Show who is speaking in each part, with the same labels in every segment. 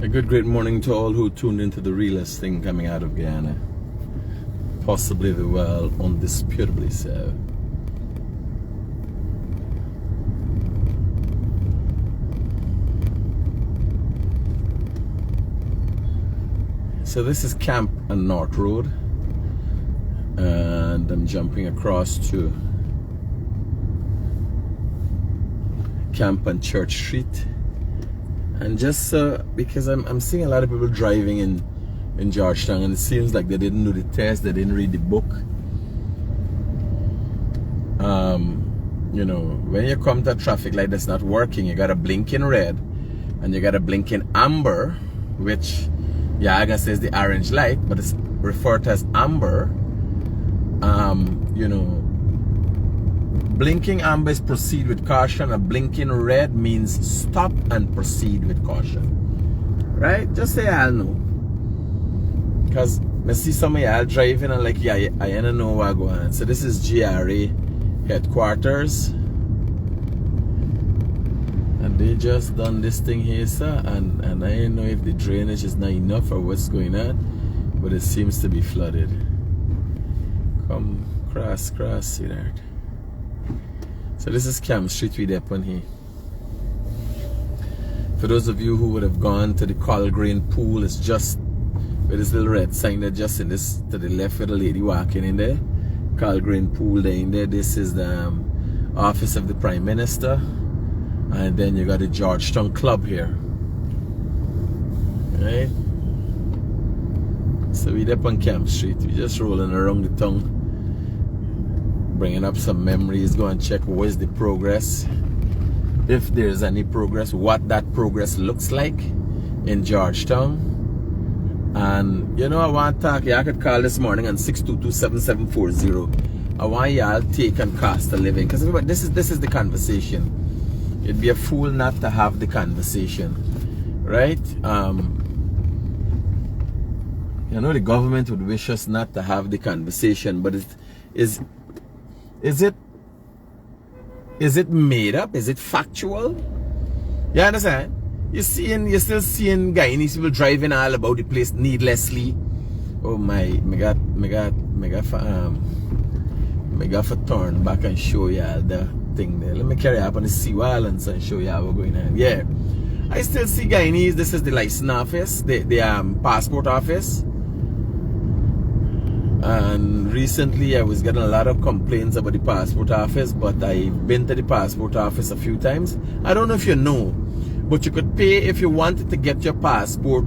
Speaker 1: A good great morning to all who tuned into the realest thing coming out of Guyana. Possibly the world, undisputably so. So this is Camp and North Road, and I'm jumping across to Camp and Church Street. And just because I'm seeing a lot of people driving in Georgetown, and it seems like they didn't do the test, they didn't read the book. You know, when you come to a traffic light that's not working, you got a blink in red and you got a blink in amber, which Yaga says the orange light, but it's referred to as amber. You know, blinking amber is proceed with caution, and blinking red means stop and proceed with caution. Right? Just say I'll know. Because I see some of y'all driving and like, yeah, I don't know what's going on. So this is GRA headquarters. And they just done this thing here, sir. And I don't know if the drainage is not enough or what's going on. But it seems to be flooded. Come cross, see that. So this is Camp Street we up on here. For those of you who would have gone to the Colgrane pool, it's just with this little red sign that just in this to the left with the lady walking in there. Colgrane pool there in there. This is the office of the Prime Minister. And then you got the Georgetown Club here. Right? So we up on Camp Street. We just rolling around the town, bringing up some memories. Go and check what is the progress, if there's any progress, what that progress looks like in Georgetown. And you know, I want to talk. Y'all could call this morning on 622-7740. I want y'all take and cost a living, because this is the conversation. It'd be a fool not to have the conversation, right? You know, the government would wish us not to have the conversation, but is it made up? Is it factual? You understand? You're still seeing Guyanese people driving all about the place needlessly. Oh my got for turn back and show y'all the thing there. Let me carry up on the seawall and show y'all what's going on. Yeah. I still see Guyanese. This is the license office, the passport office. And recently I was getting a lot of complaints about the passport office, but I've been to the passport office a few times. I don't know if you know, but you could pay if you wanted to get your passport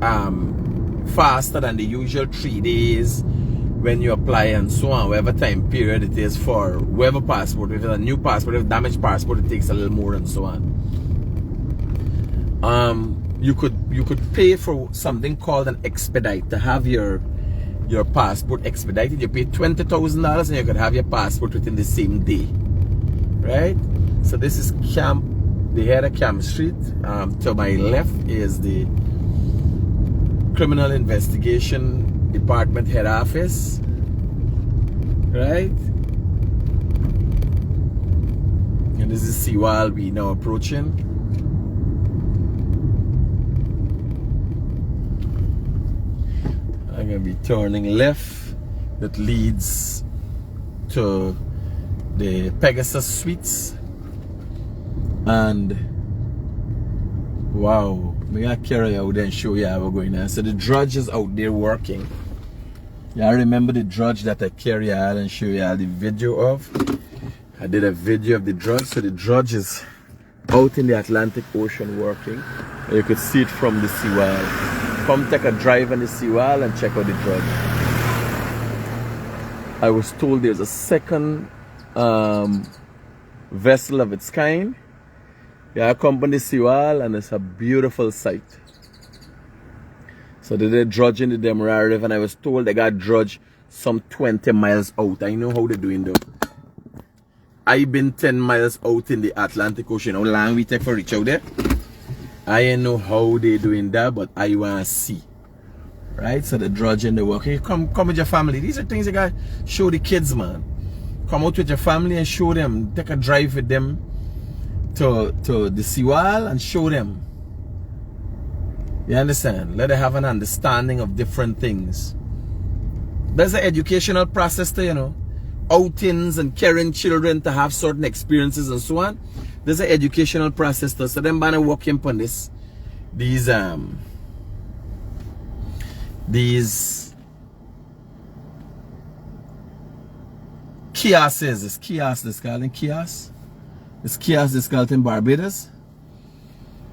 Speaker 1: faster than the usual 3 days when you apply and so on, whatever time period it is for whoever passport. If it's a new passport, if it's a damaged passport, it takes a little more and so on. You could pay for something called an expedite to have your passport expedited. You pay $20,000 and you could have your passport within the same day, right? So this is the head of Camp Street. To my left is the Criminal Investigation Department head office, right? And this is seawall we now approaching. I'm going to be turning left. That leads to the Pegasus Suites. And wow, I'm going to carry out and show you how we're going on. So the drudge is out there working. Yeah, I remember the drudge that I carry out and show you all the video of. I did a video of the drudge. So the drudge is out in the Atlantic Ocean working. You could see it from the seawall. Come take a drive on the seawall and check out the drudge. I was told there's a second vessel of its kind. Yeah, I come on the seawall and it's a beautiful sight. So they're drudging the Demerara River, and I was told they got drudge some 20 miles out. I know how they're doing though. I've been 10 miles out in the Atlantic Ocean. How long we take for reach out there? I don't know how they doing that, but I want to see. Right? So the drudging, the work. Hey, come with your family. These are things you got to show the kids, man. Come out with your family and show them. Take a drive with them to the seawall and show them. You understand? Let them have an understanding of different things. There's an educational process to, you know, outings and carrying children to have certain experiences and so on. There's an educational process to, so them gonna work in on this. These kiosks, this kiosk, this called in kiosk. This kiosk, this called in Barbados.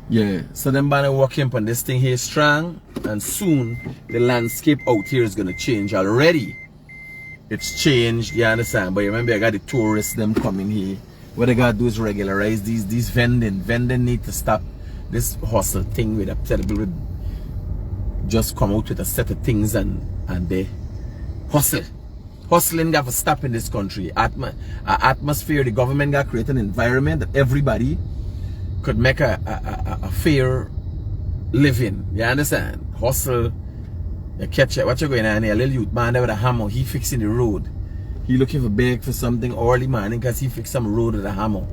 Speaker 1: Yeah, so them gonna work in on this thing here strong, and soon the landscape out here is gonna change already. It's changed, you understand? But remember, I got the tourists them coming here. What they gotta do is regularize these vending. Vending need to stop this hustle thing with a set of people just come out with a set of things and they hustle. Hustling got to stop in this country. Atmosphere, the government got to create an environment that everybody could make a fair living. You understand? Hustle. You catch it. What you going on here? A little youth man there with a hammer. He fixing the road. He looking for bag for something early morning because he fixed some road with a hammer.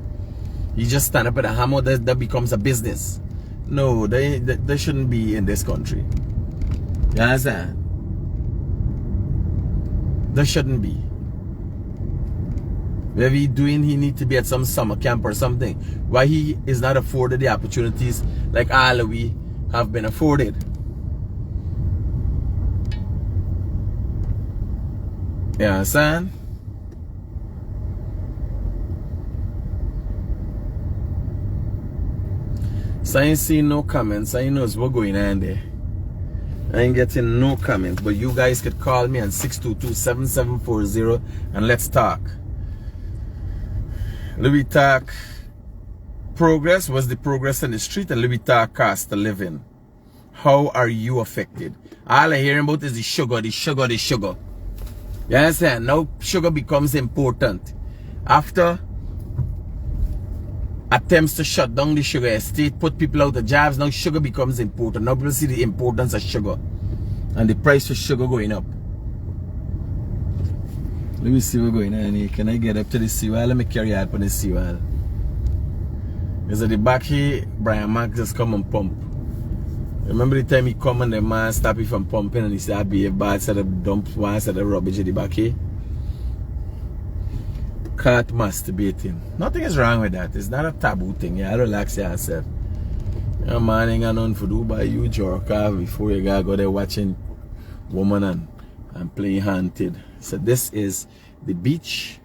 Speaker 1: He just stand up with a hammer. That becomes a business. No, they shouldn't be in this country. You understand? They shouldn't be. Whatever he doing, he need to be at some summer camp or something. Why he is not afforded the opportunities like all we have been afforded. You understand? So I ain't seeing no comments. I knows what's going on there. I ain't getting no comments. But you guys could call me on 622-7740 and let's talk. Let me talk progress. What's the progress in the street? And let me talk cost of living. How are you affected? All I hear about is the sugar, the sugar, the sugar. You understand? Now sugar becomes important. After attempts to shut down the sugar estate, put people out of jobs, now sugar becomes important. Now people see the importance of sugar. And the price for sugar going up. Let me see what's going on here. Can I get up to the seawall? Let me carry out on the seawall. Because at the back here, Brian Max just come and pump. Remember the time he come and the man stop you from pumping and he said, I behave bad, said of dump one, said of rubbish at the back here. Caught masturbating. Nothing is wrong with that. It's not a taboo thing. You relax yourself. Your man ain't got nothing to do by you jerk off before you gotta go there watching woman and playing haunted. So this is the beach.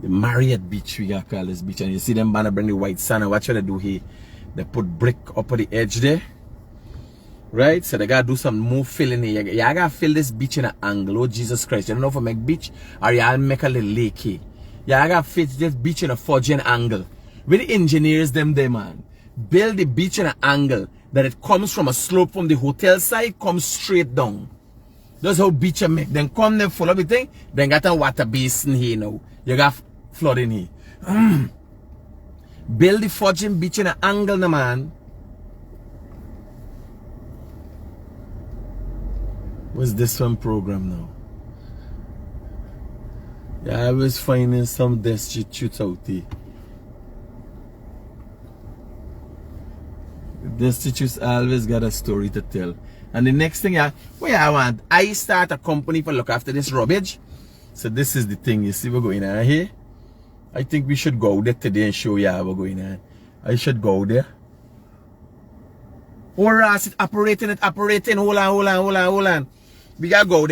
Speaker 1: The Marriott beach, we gotta call this beach. And you see them gonna bring the white sand and what should they do here? They put brick up on the edge there. Right? So they gotta do some more filling here. You gotta fill this beach in an angle. Oh Jesus Christ. You don't know if I make beach or y'all make a little lake here. Yeah, I gotta fit this beach in a forging angle. With the engineers, them there, man. Build the beach in an angle that it comes from a slope from the hotel side, comes straight down. That's how beach I make. Then come there full of everything. Then got a water basin here now. You got flooding here. Build the forging beach in an angle, no, man. What's this one program now? Yeah, I was finding some destitutes out there. Destitutes always got a story to tell. And the next thing, what I want, I start a company for look after this rubbish. So this is the thing, you see what's going on here? I think we should go there today and show you how what's going on. I should go there. Or else it's operating, hold on. We gotta go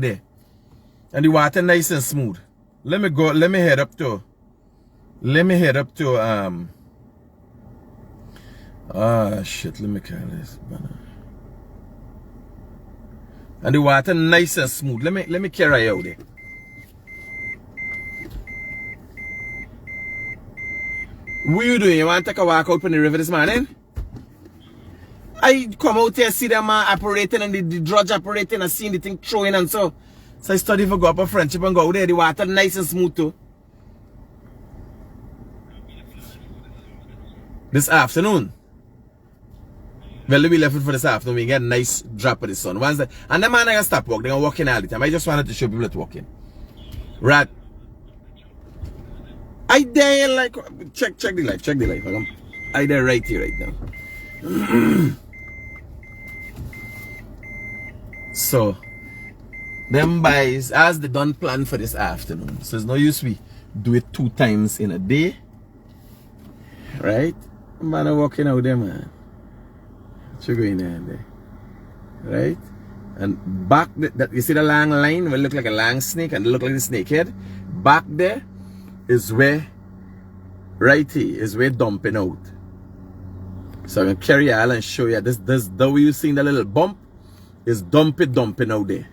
Speaker 1: there, And the water nice and smooth. Let me head up to shit, let me carry this. And the water nice and smooth. Let me carry out there. What you doing? You want to take a walk out on the river this morning? I come out here, see them operating and the drudge operating and seeing the thing throwing and so. So I study for go up a friendship and go there. The water nice and smooth too. This afternoon. Well, we left it for this afternoon. We get a nice drop of the sun. And the man I gonna stop walking. They're gonna walk in all the time. I just wanted to show people that walking. Right. I there like check the light. I there right here right now. So them boys, as they done plan for this afternoon, so it's no use we do it 2 times in a day, right? Man are walking out there, man. What you going there, right? And back that you see the long line will look like a long snake and look like the snake head. Back there is where, right here is where dumping out. So I'm gonna carry all and show you this the way you seeing the little bump is dumping out there.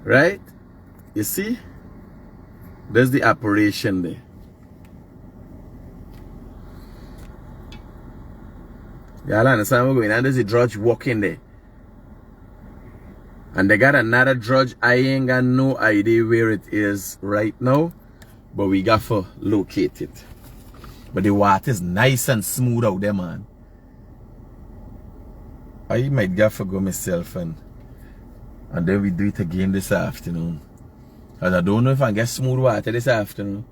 Speaker 1: Right? You see? There's the operation there. Y'all understand what's going on? There's a drudge walking there. And they got another drudge. I ain't got no idea where it is right now. But we got to locate it. But the water is nice and smooth out there, man. I might get to go myself and then we do it again this afternoon. Because I don't know if I get smooth water this afternoon.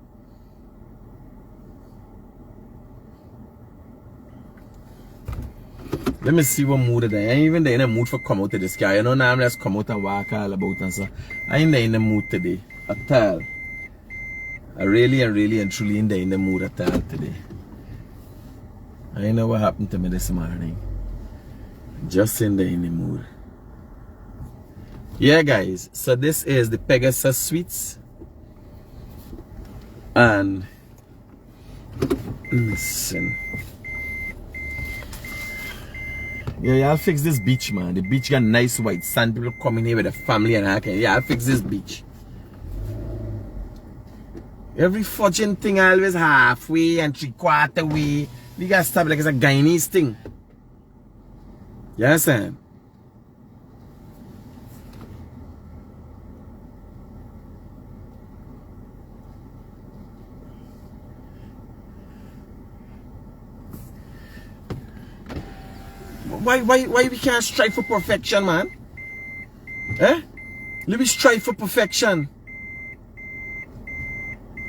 Speaker 1: Let me see what mood it is. I ain't even in the mood for come out to this guy. You know, now I'm just come out and walk all about and so. I ain't in the mood today at all. I really and truly ain't in the mood at all today. I ain't know what happened to me this morning. Just in the mood. Yeah, guys. So this is the Pegasus Sweets. And listen. Yeah, y'all fix this beach, man. The beach got nice white sand. People coming here with a family and I can. Yeah, I'll fix this beach. Every fudging thing always halfway and 3/4 way. We gotta stop like it's a Guyanese thing. You understand? Why we can't strive for perfection, man? Eh? Let me strive for perfection.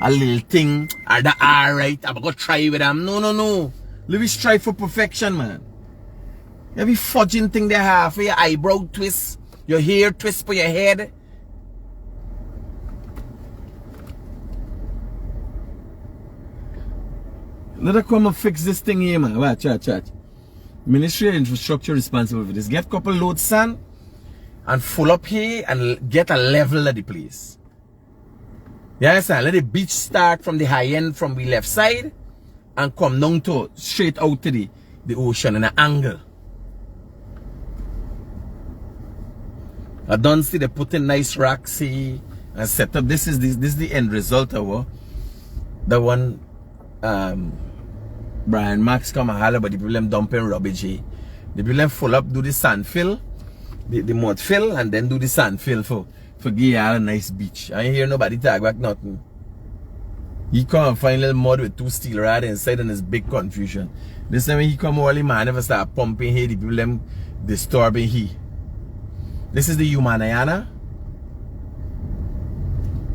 Speaker 1: A little thing, are the alright, I'm gonna try with them. No. Let me strive for perfection, man. Every fudging thing they have for your eyebrow twist, your hair twist for your head. Let us come and fix this thing here, man. Watch. Ministry of Infrastructure responsible for this. Get a couple loads sand and full up here and get a level of the place. You understand? Let the beach start from the high end from the left side and come down to straight out to the ocean in an angle. I don't see they put in nice rocks here and set up. This is the end result of what the one Brian Max come and holler, but the people dumping rubbish here. The people full up, do the sand fill, the mud fill, and then do the sand fill for give you all a nice beach. I ain't hear nobody talk back nothing. He come and find little mud with 2 steel rods inside and there's big confusion. This time when he come all the man never start pumping here, the people them disturbing here. This is the Humanayana.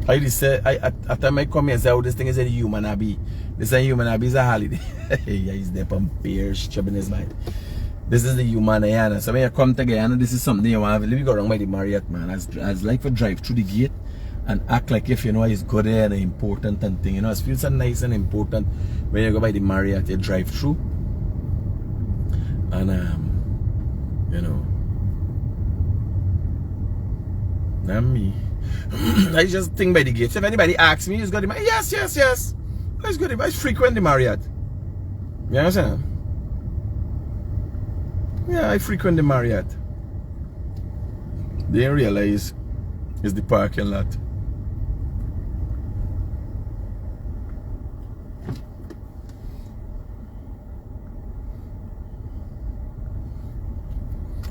Speaker 1: I just say at time I come here and say, oh, this thing is a Humanabi. This is Humanabi is a holiday. Yeah, he's there on beers, chopping his mind. This is the Humanayana. So when you come to Guyana, this is something you want to let me go around by the Marriott, man. As like for drive through the gate and act like if you know it's good there and important and thing. You know, it feels so nice and important when you go by the Marriott, you drive through. And you know. Not me. I just think by the gates. If anybody asks me, it's got the Marriott. Yes. Let's go. I frequent the Marriott. You understand? Yeah, I frequent the Marriott. They didn't realize it's the parking lot.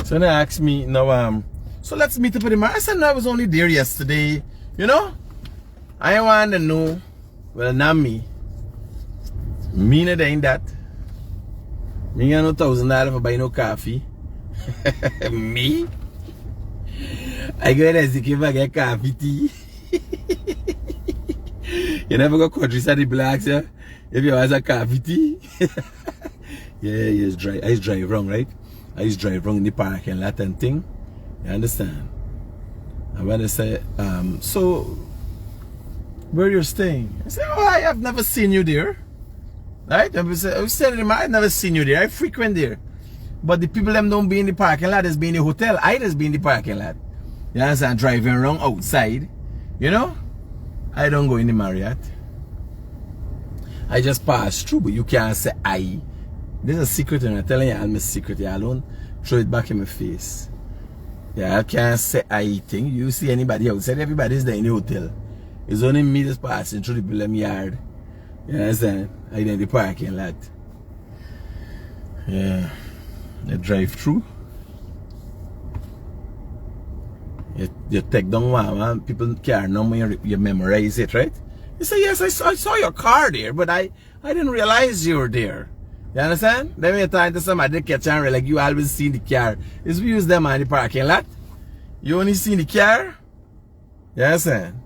Speaker 1: So they asked me now, so let's meet up at the Marriott. I said no, I was only there yesterday. You know? I want to know. Well, not me. Me not ain't that. Me got no $1,000 for buy no coffee. Me? I go there if I get coffee tea. You never go countryside the blacks, yeah? If you want a coffee tea. Yeah, I drive wrong, right? I just drive wrong in the parking lot and thing. You understand? And when they say, so where you're staying? I say, oh, I have never seen you there. Right? I was telling them, I've never seen you there. I frequent there. But the people them don't be in the parking lot, just be in the hotel. I just be in the parking lot. You understand? Driving around outside. You know? I don't go in the Marriott. I just pass through, but you can't say I. This is a secret, and I'm telling you, I'm a secret. I don't throw it back in my face. Yeah, I can't say I thing. You see anybody outside, everybody's there in the hotel. It's only me just passing through the Billam yard. You understand? I in the parking lot. Yeah. You drive through. You take down one, people car number, you memorize it, right? You say, yes, I saw your car there, but I didn't realize you were there. You understand? Then when you're talking to somebody, they catch on, like you always see the car. Is we use them on the parking lot. You only see the car. You understand?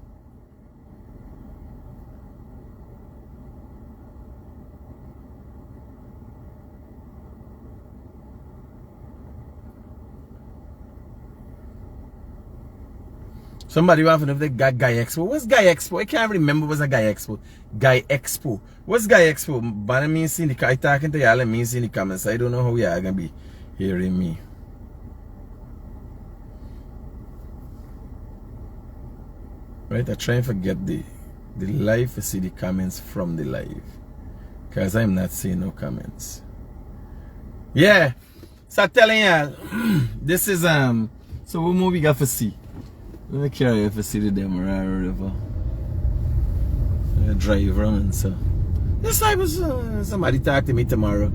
Speaker 1: Somebody want to know if they got Guy Expo. What's Guy Expo? I can't remember what's a Guy Expo. Guy Expo. What's Guy Expo? But I mean, seeing the I talking to y'all, I mean, seeing the comments. I don't know how y'all gonna be hearing me. Right? I try and forget the live to see the comments from the live. Because I'm not seeing no comments. Yeah. So I'm telling y'all, this is so what more we got for see? Let me carry you to see the Demerara River. I drive around, so. Yes, I was, somebody talked to me tomorrow.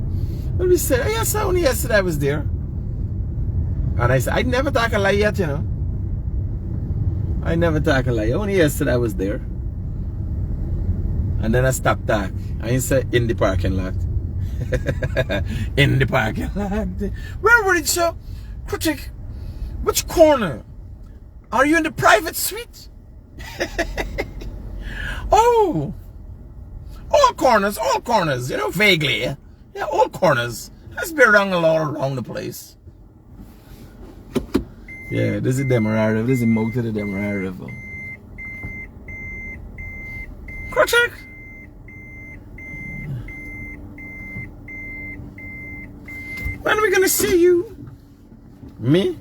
Speaker 1: Well, we said, yes, only yesterday I was there. And I said, I never talk a lie yet, you know. I never talk a lie. Only yesterday I was there. And then I stopped talk. I said, in the parking lot. In the parking lot. Where were it, sir? Critic, which corner? Are you in the private suite? Oh, all corners, you know, vaguely. Yeah, all corners. Let's be around around the place. Yeah, this is Demerara River. This is the mouth of the Demerara River. Critic. When are we gonna see you? Me?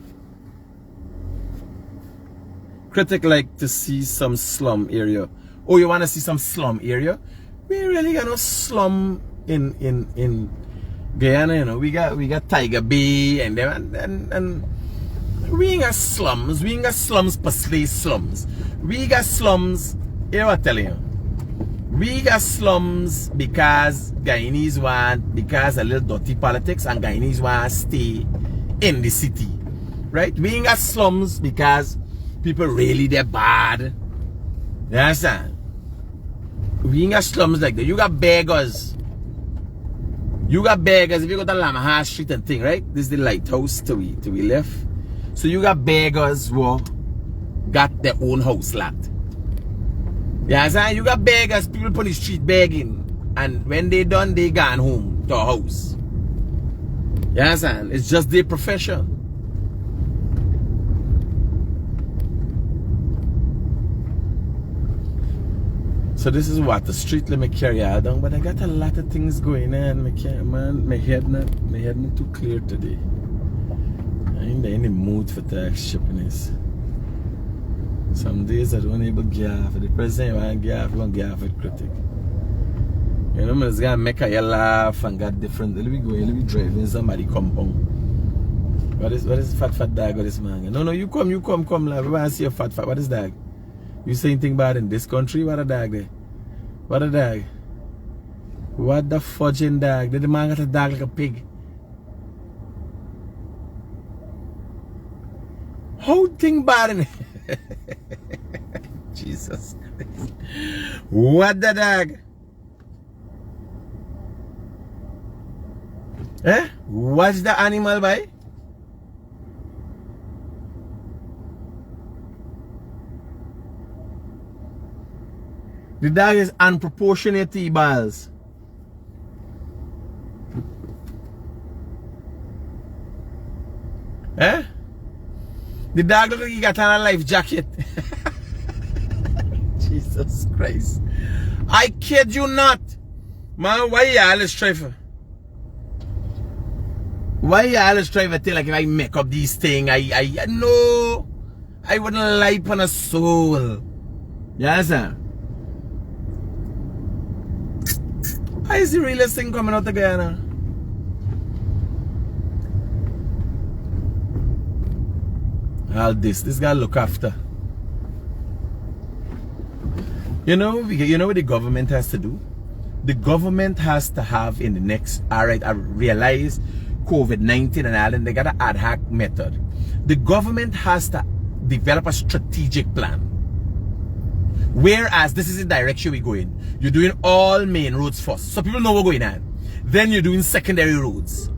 Speaker 1: Critic like to see some slum area. Oh, you want to see some slum area? We really got no slum in Guyana, you know. We got Tiger Bay and we ain't got slums. We ain't got slums per se slums. We got slums. Here I tell you. We got slums because Guyanese want, because a little dirty politics, and Guyanese want to stay in the city. Right? We ain't got slums because people really they're bad. You understand? We ain't got slums like that. You got beggars. You got beggars. If you go to Lamaha Street and thing, right? This is the lighthouse to we left. So you got beggars who got their own house lot. You understand? You got beggars, people on the street begging. And when they done, they gone home to a house. You understand? It's just their profession. So this is what the street let me carry out down, but I got a lot of things going on. My head not too clear today. I ain't in the mood for tax shippiness. Some days I don't able to give. The president want to give with Critic. You know, I'm just gonna make a laugh and got different. Let me go, let me drive in somebody compound. What is fat dog or this man? No, you come, love. We want to see your fat. What is that? You say anything bad in this country? What a dog there? What a dog? What the fudging dog? Did the man got a dog like a pig? Whole thing bad in it. Jesus Christ. What the dog? Eh? What's the animal by? The dog is unproportionate T-balls. Eh? The dog look like he got on a life jacket. Jesus Christ. I kid you not. Man, why you always try for? Why you always try to think like if I make up these things, I no. I wouldn't lie upon a soul. You understand? Why is the realest thing coming out again? All this guy look after. You know what the government has to do? The government has to have in the next, alright, I realize COVID-19 and all, and they got an ad hoc method. The government has to develop a strategic plan. Whereas this is the direction we go in. You're doing all main roads first, so people know what's going on. Then you're doing secondary roads.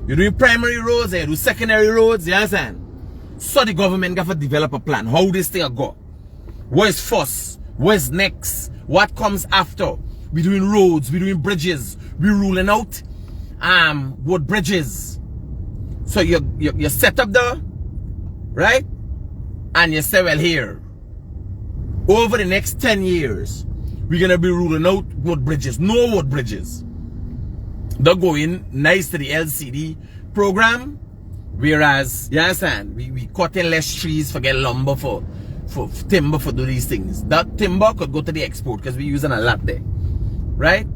Speaker 1: You're doing primary roads and you do secondary roads, you understand? So the government got to develop a plan. How this thing go? What is first? What is next? What comes after? We're doing roads, we're doing bridges, we're ruling out wood bridges. So you set up there, right? And you say, well, here, over the next 10 years, we're gonna be ruling out wood bridges. No wood bridges. They're going nice to the LCD program, whereas, you understand, we cutting less trees for get lumber for timber for do these things. That timber could go to the export because we're using a lot there. Right?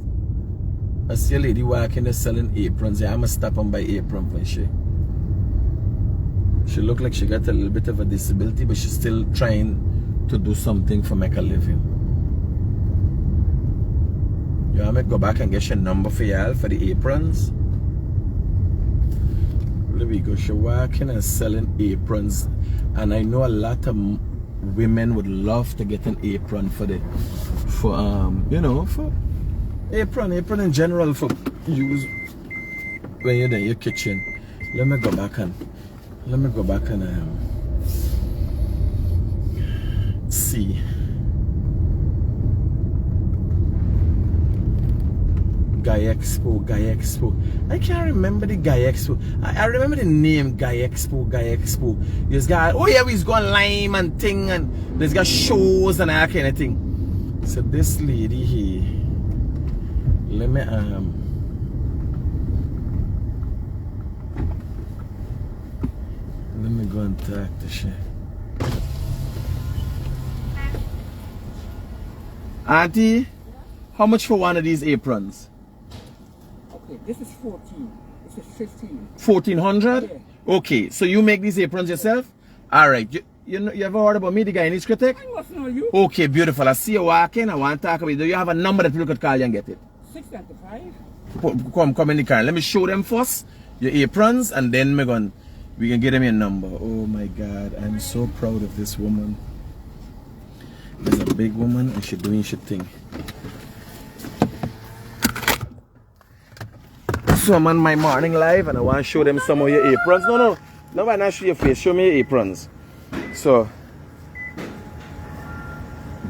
Speaker 1: I see a lady walking there selling aprons. Yeah, I must stop and buy apron for she. She look like she got a little bit of a disability, but she's still trying to do something for make a living. Yeah, I may go back and get your number for y'all for the aprons. There we go. She walking and selling aprons, and I know a lot of women would love to get an apron for apron in general for use when you're in your kitchen. Let me go back and see. Guy Expo. I can't remember the Guy Expo. I remember the name Guy Expo. This guy, oh yeah, he's got lime and thing, and there's got shows and all kind of thing. So this lady here, let me go and talk to she. Auntie, how much for one of these aprons?
Speaker 2: Okay, this is 14. This is 15.
Speaker 1: 1400?
Speaker 2: Yeah.
Speaker 1: Okay, so you make these aprons yourself? Alright, you ever heard about me, the Guyanese Critic?
Speaker 2: I must know you.
Speaker 1: Okay, beautiful. I see you walking. I want to talk about you. Do you have a number that people could call you and get it?
Speaker 2: 695.
Speaker 1: Come in the car. Let me show them first your aprons, and then we can get them your number. Oh my God, I'm so proud of this woman. She's a big woman and she's doing shit thing. So I'm on my morning live and I want to show them some of your aprons. No, why not show your face? Show me your aprons. So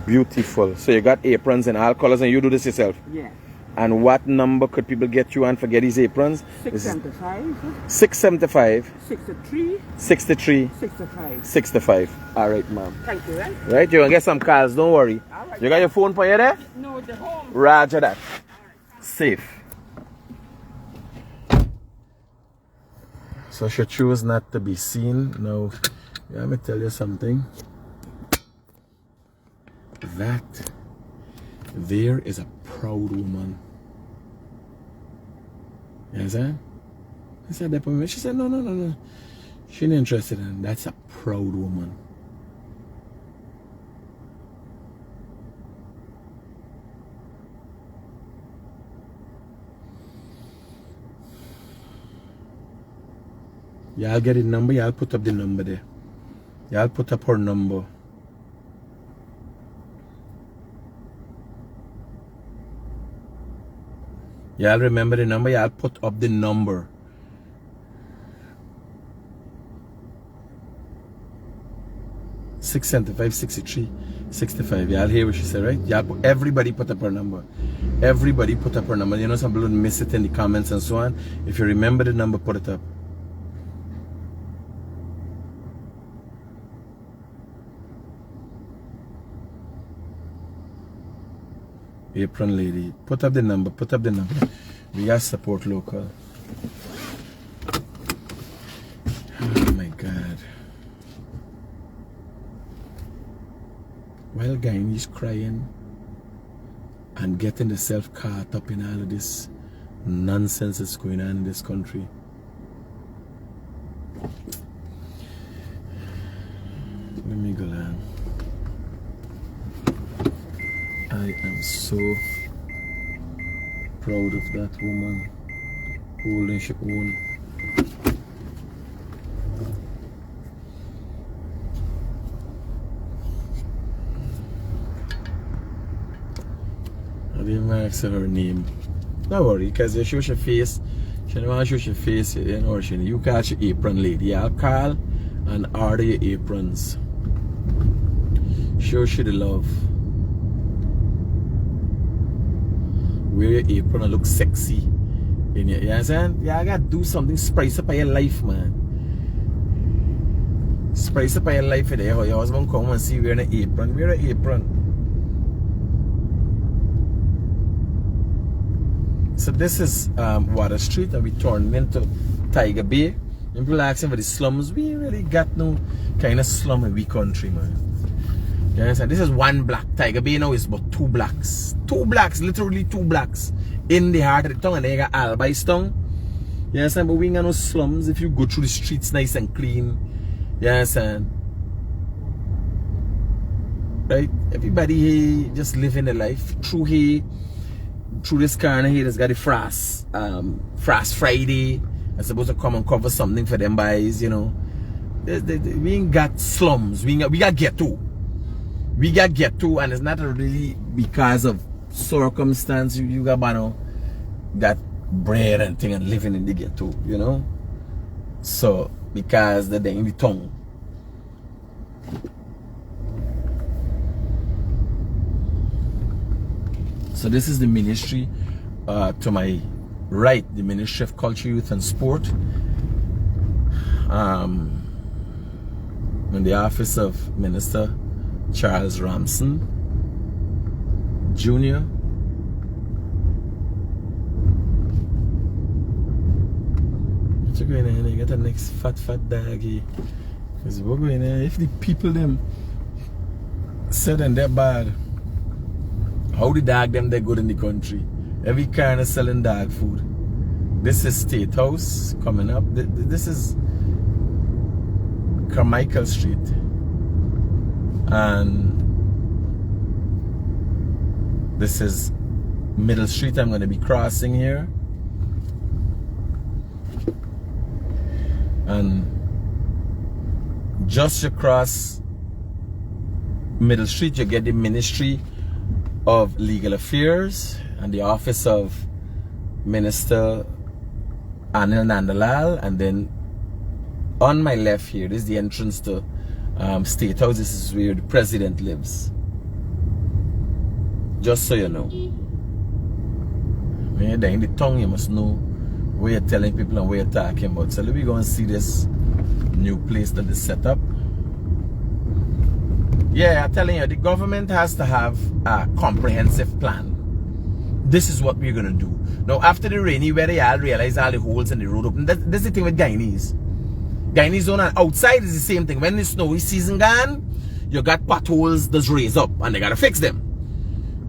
Speaker 1: beautiful. So you got aprons in all colors and you do this yourself?
Speaker 2: Yeah.
Speaker 1: And what number could people get you on for get these aprons?
Speaker 2: 675.
Speaker 1: 675.
Speaker 2: 63.
Speaker 1: 63.
Speaker 2: 65.
Speaker 1: 65. Alright, ma'am.
Speaker 2: Thank you, right?
Speaker 1: Right, you're gonna get some calls, don't worry.
Speaker 2: All right.
Speaker 1: You got your phone for you there?
Speaker 2: No, the home.
Speaker 1: Roger that. Safe. So she chose not to be seen. Now, let me tell you something. That there is a proud woman. You understand? I said that for me. She said, no. She ain't interested in that. That's a proud woman. Y'all get the number, y'all put up the number there. Y'all put up her number. Y'all remember the number, y'all put up the number. $675, 63, 65. Y'all hear what she said, right? Y'all everybody put up her number. Everybody put up her number. You know, some people miss it in the comments and so on. If you remember the number, put it up. Apron lady. Put up the number. Put up the number. We got support local. Oh my God. While Guyanese crying and getting themselves caught up in all of this nonsense that's going on in this country. Let me go down. I am so proud of that woman holding her own. I didn't ask her name. Don't worry, because you show your face. She don't want to show your face, you know, you catch your apron lady. Yeah, I'll call and order your aprons. Show she the love. Wear your apron and look sexy. In your, you understand? Yeah, I gotta do something, spice up your life, man. Spice up your life today. Your husband come and see you wearing an apron. Wear an apron. So this is Water Street, and we turned into Tiger Bay. People asking for the slums. We ain't really got no kind of slum in we country, man. You understand? This is one block. Tiger Bay now is about 2 blocks. 2 blocks, literally 2 blocks in the heart of the town, and then you got Albice town. You understand? But we ain't got no slums. If you go through the streets nice and clean, you understand? Right? Everybody here just living their life through here. Through this corner here, there's got the Frost Friday. I'm supposed to come and cover something for them guys, you know. We ain't got slums. We got ghetto. We got ghetto, and it's not really because of circumstance. You got, you know, got bread and thing and living in the ghetto, you know. So because they're in the tongue. So this is the ministry to my right, the Ministry of Culture, Youth and Sport. In the office of Minister Charles Ramson Jr. What you going in? You get the next fat doggy. Because we're going in. If the people them said and they're bad, how the dog them they good in the country? Every kind of selling dog food. This is State House coming up. This is Carmichael Street. And this is Middle Street. I'm going to be crossing here. And just across Middle Street, you get the Ministry of Legal Affairs and the office of Minister Anil Nandalal. And then on my left here, this is the entrance to State House. This is where the president lives. Just so you know. When you're in the tongue, you must know where you're telling people and where you're talking about. So let me go and see this new place that is set up. Yeah, I'm telling you, the government has to have a comprehensive plan. This is what we're going to do. Now, after the rainy weather, y'all realize all the holes in the road open. That's the thing with Guyanese. Guyanese zone and outside is the same thing. When the snowy season gone, you got potholes that's raised up and they got to fix them.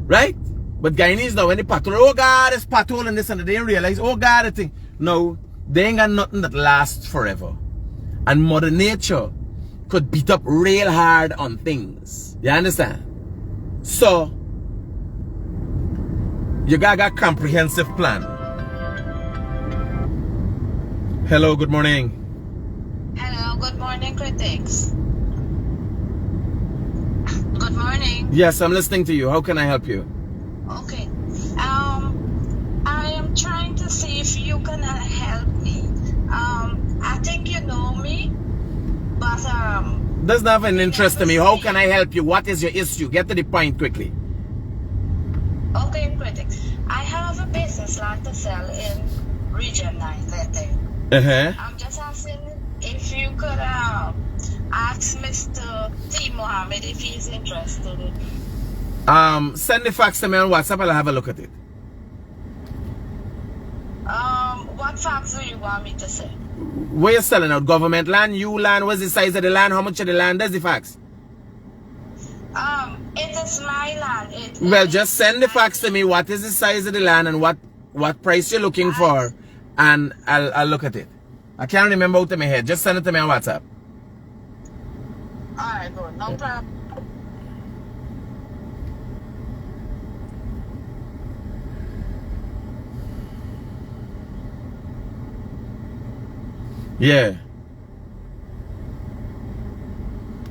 Speaker 1: Right? But Guyanese now, when the pothole, oh God, there's pothole and this and that, they realize, oh God, the thing. No, they ain't got nothing that lasts forever. And Mother Nature could beat up real hard on things. You understand? So, you got a comprehensive plan. Hello, good morning.
Speaker 3: Hello, good morning, critics. Good morning.
Speaker 1: Yes, I'm listening to you. How can I help you?
Speaker 3: Okay. I am trying to see if you can help me. I think you know me, but
Speaker 1: doesn't have an interest to me. How can I help you? What is your issue? Get to the point quickly.
Speaker 3: Okay, critics. I have a business lot to sell in Region 9, I think. I'm just asking if you could ask Mr. T. Mohammed if he's interested in
Speaker 1: Send the fax to me on WhatsApp. I'll have a look at it.
Speaker 3: What fax do you want me to send?
Speaker 1: Where you selling out? Government land, you land? What's the size of the land? How much of the land? There's the fax.
Speaker 3: It is my land.
Speaker 1: Well, just send the fax to me. What is the size of the land and what price you're looking for, and I'll look at it. I can't remember out of my head. Just send it to me on WhatsApp.
Speaker 3: Alright, good. No problem.
Speaker 1: Yeah.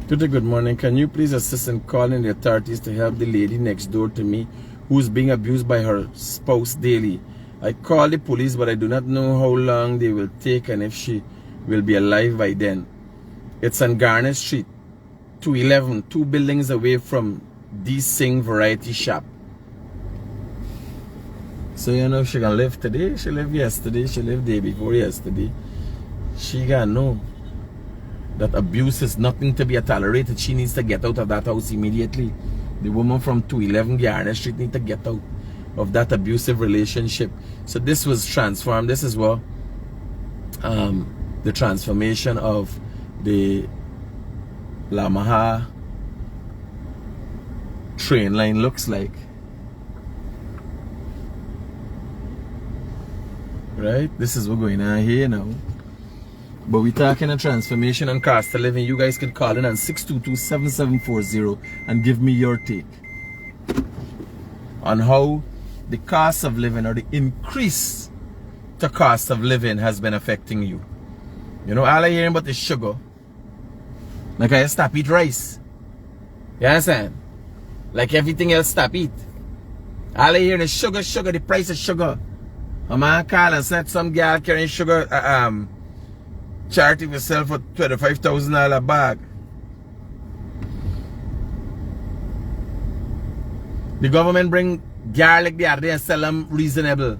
Speaker 1: Good morning. Can you please assist in calling the authorities to help the lady next door to me who's being abused by her spouse daily? I called the police, but I do not know how long they will take and if she will be alive by then. It's on Garner Street, 211, 2 buildings away from the Sing Variety Shop. So you know she gonna live today, she lived yesterday, she lived day before yesterday. She gotta know that abuse is nothing to be tolerated. She needs to get out of that house immediately. The woman from 211 Guyanese Street needs to get out of that abusive relationship. So this was transformed. This is what the transformation of the Lamaha train line looks like. Right? This is what's going on here now. But we're talking a transformation and cost of living. You guys can call in on 622-7740 and give me your take on how the cost of living or the increase to cost of living has been affecting you. You know, all I hearing about is sugar. Like I stop eat rice. You understand? Like everything else stop eat. All I hearing is sugar, the price of sugar. A man call and said some girl carrying sugar charity for sell for $25,000 bag. The government bring garlic the other day and sell them reasonable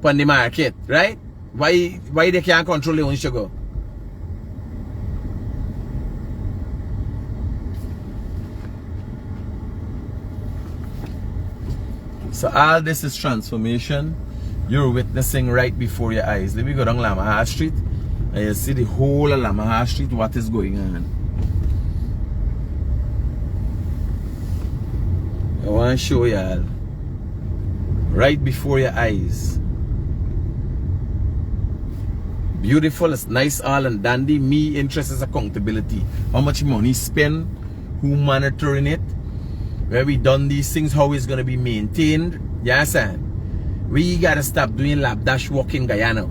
Speaker 1: on the market, right? Why they can't control their own sugar? So all this is transformation you're witnessing right before your eyes. Let me go down Lamaha Street and you see the whole of Lamaha Street, what is going on. I want to show y'all right before your eyes. Beautiful, it's nice, all and dandy. Me interest is accountability. How much money spent, who monitoring it, where we done these things, how it's gonna be maintained. You understand? We gotta stop doing lapdash walk in Guyana.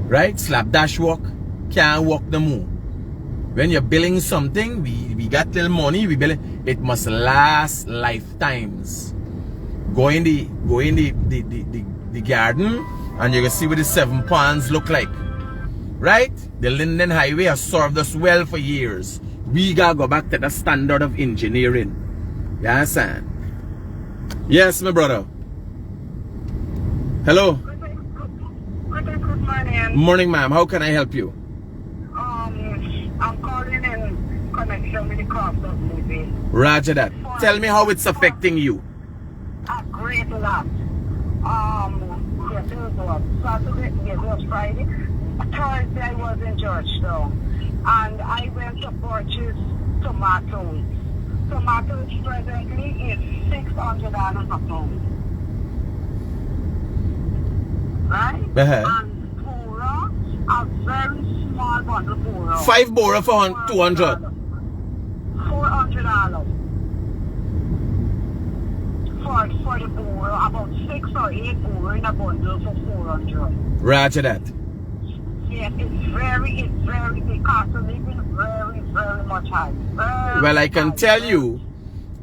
Speaker 1: Right? Slapdash walk, can't walk no more. When you're building something, we got little money, we build it. It must last lifetimes. Go in the garden and you can see what the 7 ponds look like. Right? The Linden Highway has served us well for years. We gotta go back to the standard of engineering. You understand? Yes, my brother. Hello.
Speaker 4: Good morning.
Speaker 1: Morning, ma'am. How can I help you?
Speaker 4: I'm calling in connection with the cost of living.
Speaker 1: Roger that. Tell me how it's affecting you.
Speaker 4: A great lot. Yes, it was Saturday, yes, it was Friday. Thursday I was in Georgetown and I went to purchase tomatoes. Tomatoes presently is $600 a pound. Right? And Bora, a very small bundle Bora.
Speaker 1: 5 Bora for 200.
Speaker 4: $400. For the Bora, about 6 or 8 Bora in a bundle for $400.
Speaker 1: Roger that.
Speaker 4: Yes, it's very, the cost of living very, very much high.
Speaker 1: Well, I can tell you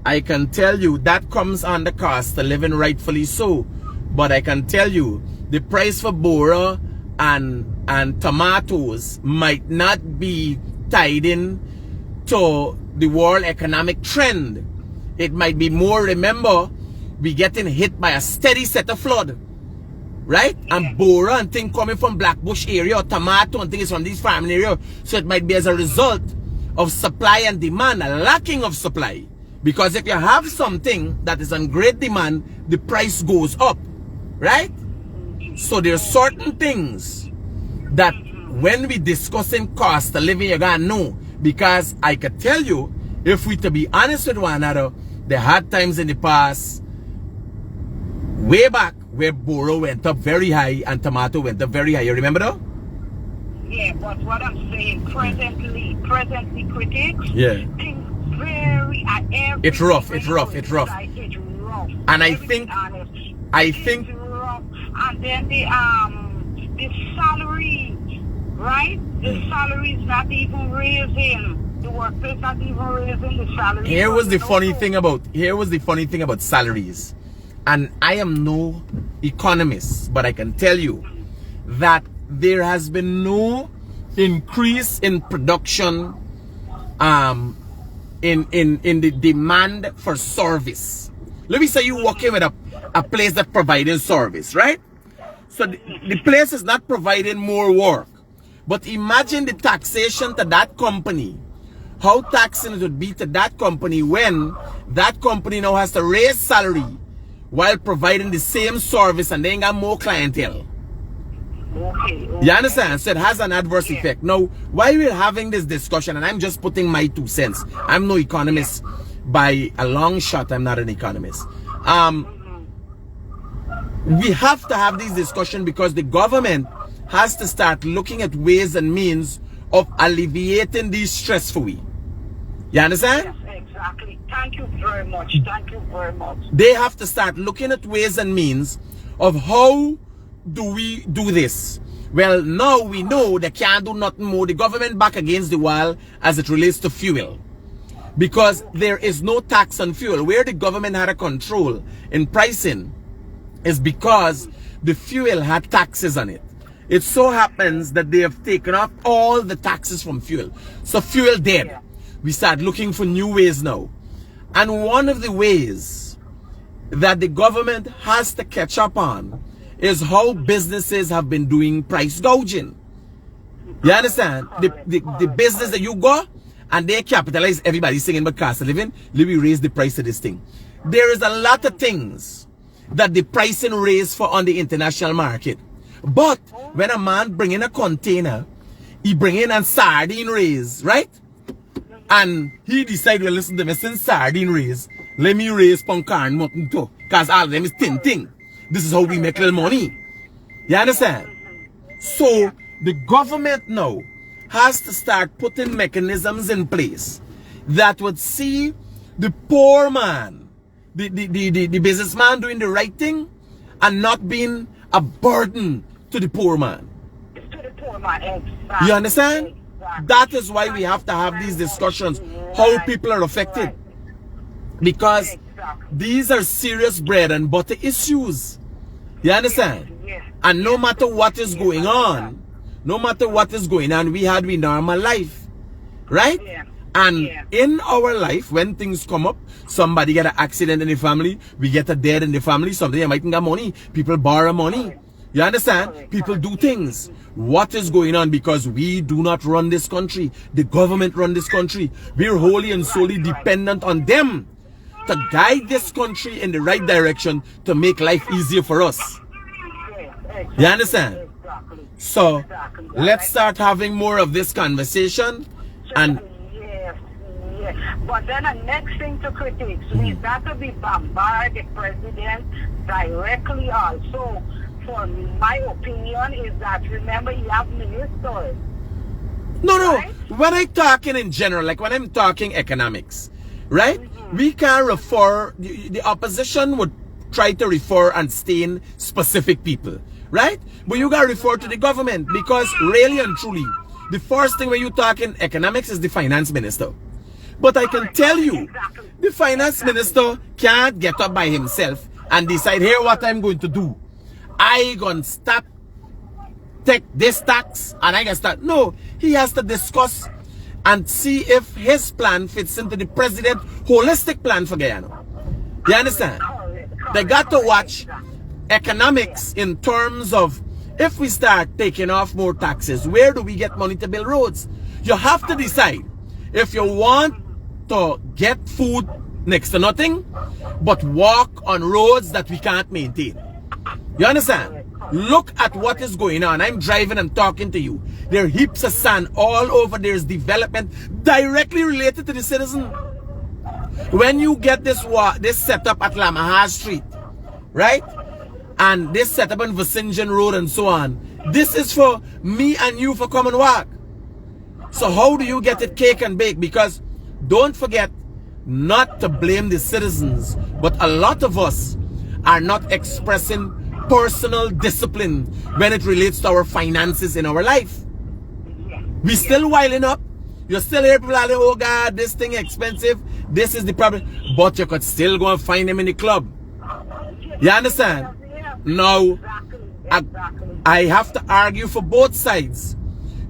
Speaker 1: that comes on the cost of living, rightfully so. But I can tell you, the price for Bora and tomatoes might not be tied in to the world economic trend. It might be more, remember, we getting hit by a steady set of flood. Right? Yeah. And Bora and thing coming from Blackbush area, or tomato and things from these farming area. So it might be as a result of supply and demand, a lacking of supply. Because if you have something that is on great demand, the price goes up, right? So there's certain things that when we discussing cost of living, you gotta know. Because I could tell you, if we to be honest with one another, there had times in the past, way back, where boro went up very high and tomato went up very high. You remember though?
Speaker 4: Yeah, but what I'm saying, presently critics,
Speaker 1: Yeah.
Speaker 4: things very,
Speaker 1: It's rough.
Speaker 4: It's rough.
Speaker 1: And I
Speaker 4: Everything
Speaker 1: think,
Speaker 4: honest.
Speaker 1: I
Speaker 4: Things
Speaker 1: think,
Speaker 4: rough. And then the salary, right? The salary is not even raising. The workplace not even raising the salary.
Speaker 1: here was the funny thing about salaries. And I am no economist, but I can tell you that there has been no increase in production in the demand for service. Let me say you walk in with a place that providing service, right? So the place is not providing more work. But imagine the taxation to that company. How taxing it would be to that company when that company now has to raise salary while providing the same service and they ain't got more clientele.
Speaker 4: Okay.
Speaker 1: You understand? So it has an adverse effect. Now, why we're having this discussion, and I'm just putting my 2 cents. I'm no economist by a long shot. I'm not an economist. We have to have this discussion because the government has to start looking at ways and means of alleviating these stress for we. You understand?
Speaker 4: Yes, exactly. Thank you very much. Thank you very much.
Speaker 1: They have to start looking at ways and means of how do we do this. Well, now we know they can't do nothing more. The government back against the wall as it relates to fuel. Because there is no tax on fuel. Where the government had a control in pricing is because the fuel had taxes on it. It so happens that they have taken off all the taxes from fuel. So fuel dead.
Speaker 4: Yeah.
Speaker 1: We start looking for new ways now. And one of the ways that the government has to catch up on is how businesses have been doing price gouging. You understand? The business that you go and they capitalize, everybody singing about cost of living, let me raise the price of this thing. There is a lot of things that the pricing raised for on the international market. But when a man bring in a container, he bring in a sardine raise, right? And he decide, well, listen to me, since sardine raise, let me raise punka and mutton too. Because all of them is tin. This is how we make little money. You understand? So the government now has to start putting mechanisms in place that would see the poor man, the businessman doing the right thing and not being a burden to the poor man.
Speaker 4: To the poor man, exactly.
Speaker 1: You understand?
Speaker 4: Exactly.
Speaker 1: That is why we have to have these discussions, how people are affected. Because these are serious bread and butter issues. You understand? And no matter what is going on, we had we normal life. Right? And in our life, when things come up, somebody get an accident in the family, we get a death in the family, somebody might get money, people borrow money. You understand? People do things. What is going on? Because we do not run this country. The government run this country. We're wholly and solely dependent on them to guide this country in the right direction to make life easier for us. You understand? So let's start having more of this conversation. And
Speaker 4: yes. But then the next thing to critics is that to be bombard the president directly also. For my opinion is that, remember, you have ministers.
Speaker 1: No.
Speaker 4: Right?
Speaker 1: When I'm talking in general, like when I'm talking economics, right? We can refer, the opposition would try to refer and stain specific people, right? But you gotta refer to the government because really and truly, the first thing when you talk in economics is the finance minister. But I can tell you, the finance minister can't get up by himself and decide, here what I'm going to do. I gonna stop, take this tax, and I gonna start. No, he has to discuss and see if his plan fits into the president's holistic plan for Guyana. You understand? They got to watch economics in terms of if we start taking off more taxes, where do we get money to build roads? You have to decide if you want to get food next to nothing, but walk on roads that we can't maintain. You understand? Look at what is going on. I'm driving and talking to you. There are heaps of sand all over. There's development directly related to the citizen. When you get this setup at Lamaha Street, right? And this setup on Vicinjan Road and so on, this is for me and you for common work. So how do you get it cake and bake? Because don't forget not to blame the citizens, but a lot of us are not expressing personal discipline when it relates to our finances in our life. We still wiling up. You're still here, people are like, oh God, this thing expensive. This is the problem. But you could still go and find them in the club. You understand? Now, I have to argue for both sides.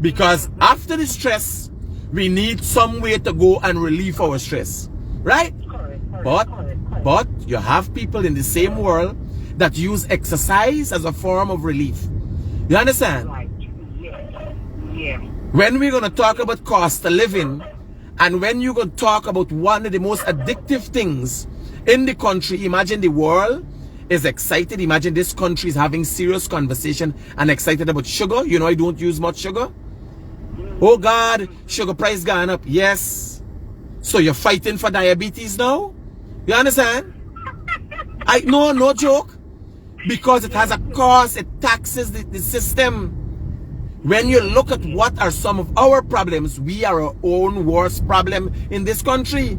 Speaker 1: Because after the stress, we need some way to go and relieve our stress. Right? But you have people in the same world that use exercise as a form of relief. You understand? When we're going to talk about cost of living, and when you're going to talk about one of the most addictive things in the country, imagine the world is excited. Imagine this country is having serious conversation and excited about sugar. You know, I don't use much sugar. Oh God, sugar price gone up. Yes. So you're fighting for diabetes now? You understand? No joke. Because it has a cost, it taxes the system. When you look at what are some of our problems, we are our own worst problem in this country.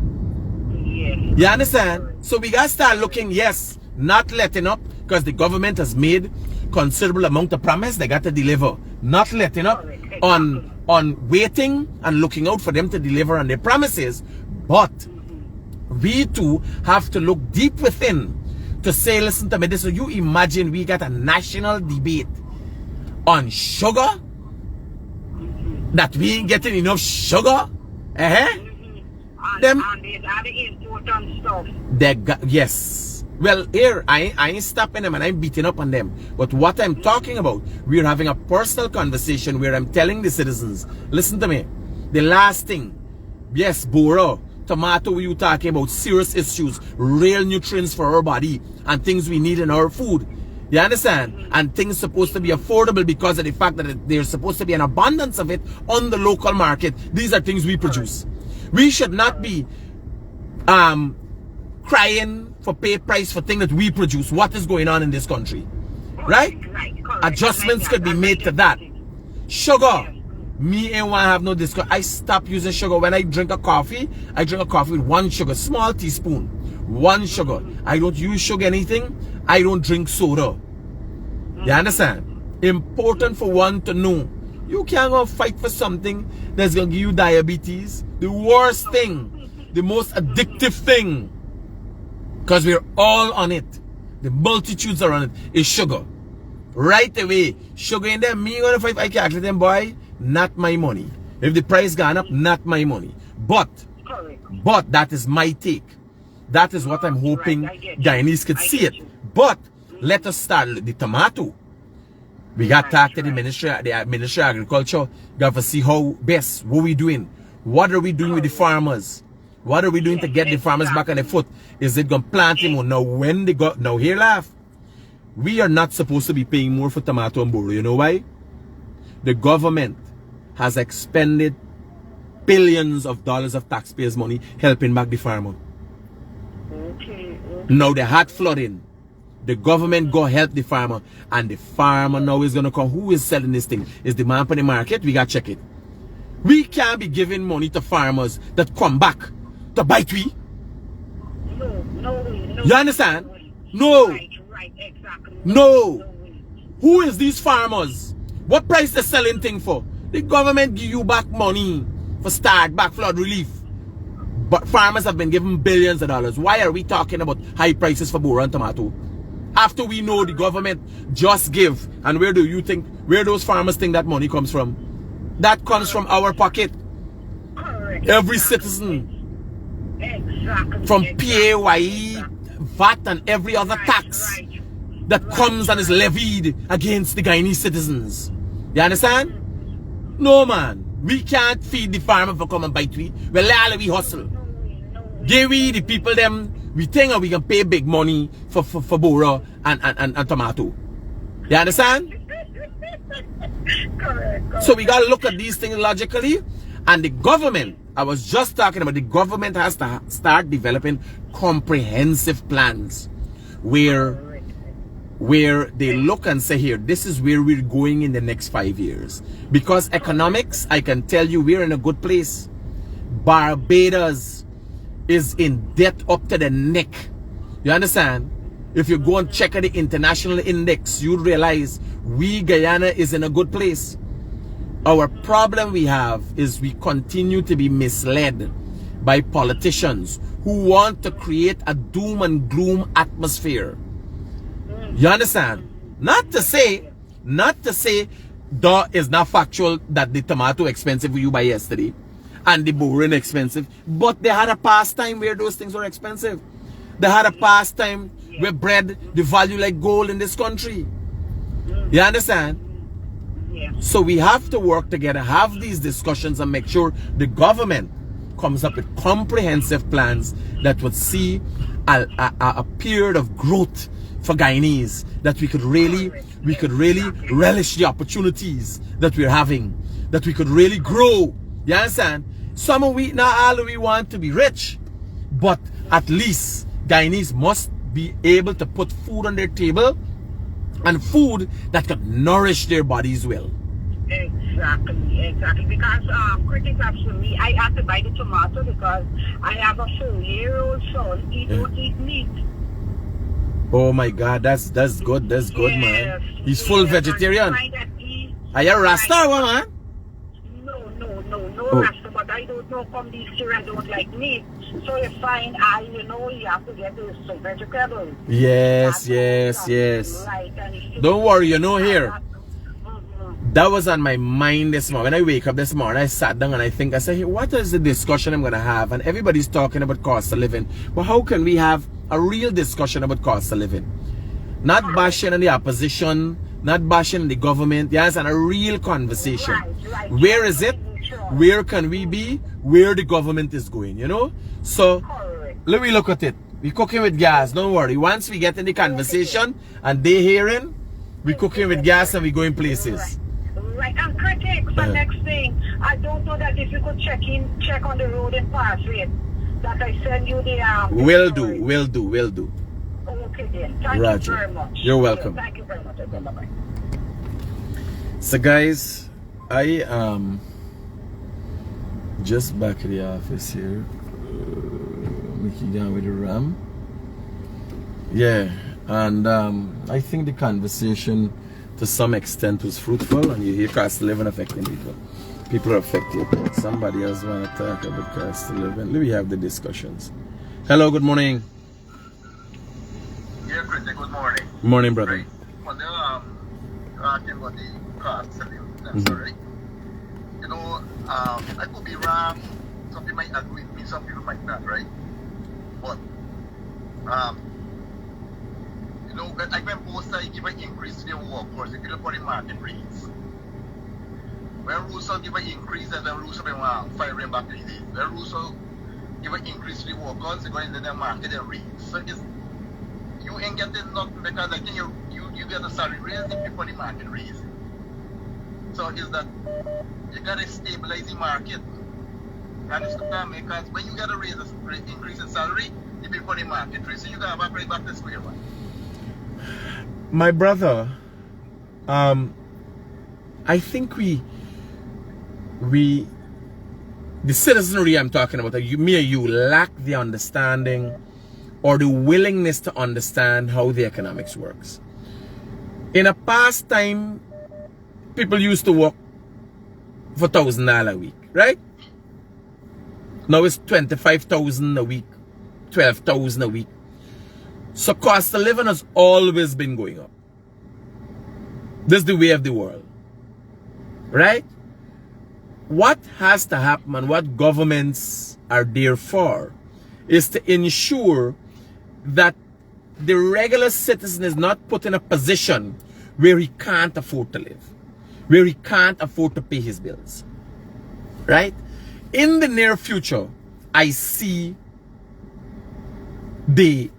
Speaker 1: You understand? So we gotta start looking, yes, not letting up, because the government has made considerable amount of promise they got to deliver. Not letting up on waiting and looking out for them to deliver on their promises. But we too have to look deep within to say, listen to me, this. So you imagine we got a national debate on sugar, that we ain't getting enough sugar.
Speaker 4: And the important stuff.
Speaker 1: Yes. Well, here, I ain't stopping them and I'm beating up on them. But what I'm talking about, we're having a personal conversation where I'm telling the citizens, listen to me. The last thing, yes, Bora, tomato, you talking about serious issues, real nutrients for our body and things we need in our food. You understand? And things supposed to be affordable because of the fact that there's supposed to be an abundance of it on the local market. These are things we produce. We should not be crying for pay price for things that we produce. What is going on in this country? Right? Adjustments could be made to that. Sugar. Me ain't want to have no discount. I stop using sugar. When I drink a coffee, I drink a coffee with 1 sugar, small teaspoon. 1 sugar. I don't use sugar anything. I don't drink soda. You understand? Important for one to know. You can't go fight for something that's going to give you diabetes. The worst thing, the most addictive thing, because we're all on it. The multitudes are on it, is sugar. Right away, sugar in there, me going to fight, I calculate them, boy, not my money. If the price gone up, not my money. But that is my take. That is what I'm hoping Guyanese could see it. But let us start the tomato. We got talked to the Ministry of Agriculture. Got to see how best, what we doing. What are we doing with the farmers? What are we doing to get the farmers back on their foot? Is it going to plant him or now when they go? Now here laugh. We are not supposed to be paying more for tomato and boro. You know why? The government has expended billions of dollars of taxpayers' money helping back the farmer. Now they had flooding. The government go help the farmer, and the farmer now is gonna come. Who is selling this thing? Is the man on the market? We gotta check it. We can't be giving money to farmers that come back to bite we. No. You understand? No.
Speaker 4: Right, exactly.
Speaker 1: No. Who is these farmers? What price they selling thing for? The government give you back money for start back flood relief. But farmers have been given billions of dollars. Why are we talking about high prices for boro and tomato? After we know the government just give. And where do you think, where those farmers think that money comes from? That comes from our pocket. Every citizen. From PAYE, VAT and every other tax that comes and is levied against the Guyanese citizens. You understand? No man. We can't feed the farmer for come and bite we. Well, we hustle. Give we the people them, we think we can pay big money for Bora and tomato. You understand?
Speaker 4: Correct.
Speaker 1: So we got to look at these things logically. And the government, I was just talking about, the government has to start developing comprehensive plans where they look and say, here, this is where we're going in the next 5 years. Because economics, I can tell you, we're in a good place. Barbados is in debt up to the neck. You understand? If you go and check at the international index, you'll realize Guyana is in a good place. Our problem we have is we continue to be misled by politicians who want to create a doom and gloom atmosphere. You understand? Not to say that is not factual that the tomato expensive you buy yesterday and the boring expensive, but they had a past time where those things were expensive. They had a past time where bread, the value like gold in this country. You understand?
Speaker 4: Yeah.
Speaker 1: So we have to work together, have these discussions, and make sure the government comes up with comprehensive plans that would see a period of growth for Guyanese, that we could really relish the opportunities that we're having, that we could really grow. You understand? Some of we, not all of we want to be rich, but at least Guyanese must be able to put food on their table, and food that could nourish their bodies well.
Speaker 4: Exactly. Because Critic actually, I had to buy the tomato because I have a 4-year-old son. He don't eat meat.
Speaker 1: Oh my God, that's good. That's good, man. He's full vegetarian. Are you a Rasta, man?
Speaker 4: No Rasta, but I don't know from these children don't like meat. So you find you have to get some vegetables.
Speaker 1: Yes. Don't worry, here. That was on my mind this morning. When I wake up this morning, I sat down and I said, hey, what is the discussion I'm going to have? And everybody's talking about cost of living. But how can we have a real discussion about cost of living? Not bashing on the opposition, not bashing on the government. Yes, and a real conversation.
Speaker 4: Right.
Speaker 1: Where is it? Where can we be? Where the government is going, So, let me look at it. We're cooking with gas, don't worry. Once we get in the conversation and they hearing, we're cooking with gas and we're going places.
Speaker 4: Right, and Critic, for next thing, I don't know that if you could check on the road and pass it, that I send you the
Speaker 1: Will do.
Speaker 4: Okay then. Thank
Speaker 1: Roger.
Speaker 4: you very much.
Speaker 1: You're welcome.
Speaker 4: Thank you very much. Okay, bye-bye.
Speaker 1: So guys, I am just back at the office here. Making down with the RAM. Yeah, and I think the conversation to some extent was fruitful, and you hear cost of living affecting people. People are affected. Somebody else want to talk about cost of living. Let me have the discussions. Hello, good morning.
Speaker 5: Yeah, Critic, good morning.
Speaker 1: Morning, brother.
Speaker 5: Right. Well, talking about the cost of living, that's right. I could be wrong. Some people might agree with me, some people might not, right? But, I when both sides give an increase to their workforce, if you look at the market rates. When Russell give an increase, and then Russell been 5 rand back to the days. When Russell give an increase to the workers, they go into the market and raise. So you ain't getting nothing because I think you get a salary raise if you put the market raise. So is that you gotta stabilize the market. And it's because when you get a raise, increase in salary, you be put the market raise. So you gotta evaporate back to square one.
Speaker 1: My brother, I think the citizenry I'm talking about, me or you, lack the understanding or the willingness to understand how the economics works. In a past time, people used to work for $1,000 a week, right? Now it's 25,000 a week, 12,000 a week. So cost of living has always been going up. This is the way of the world, right? What has to happen and what governments are there for is to ensure that the regular citizen is not put in a position where he can't afford to live, where he can't afford to pay his bills, right? In the near future, I see the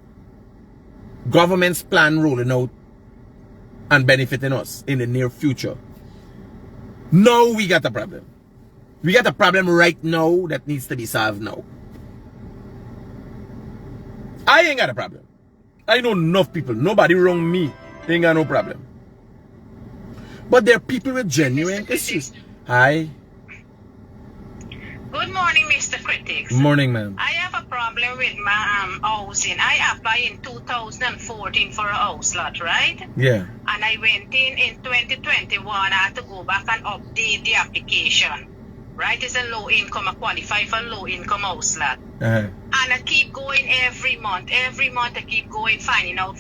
Speaker 1: government's plan rolling out and benefiting us in the near future. Now we got a problem. We got a problem right now that needs to be solved now. I ain't got a problem. I know enough people. Nobody wrong me. Ain't got no problem. But there are people with genuine issues. Hi.
Speaker 3: Good morning, Mr. Critics.
Speaker 1: Morning, ma'am.
Speaker 3: I have a problem with my housing. I applied in 2014 for a house lot, right?
Speaker 1: Yeah.
Speaker 3: And I went in 2021. I had to go back and update the application. Right? It's a low income. I qualify for low income house lot. And I keep going every month. Every month I keep going, finding out.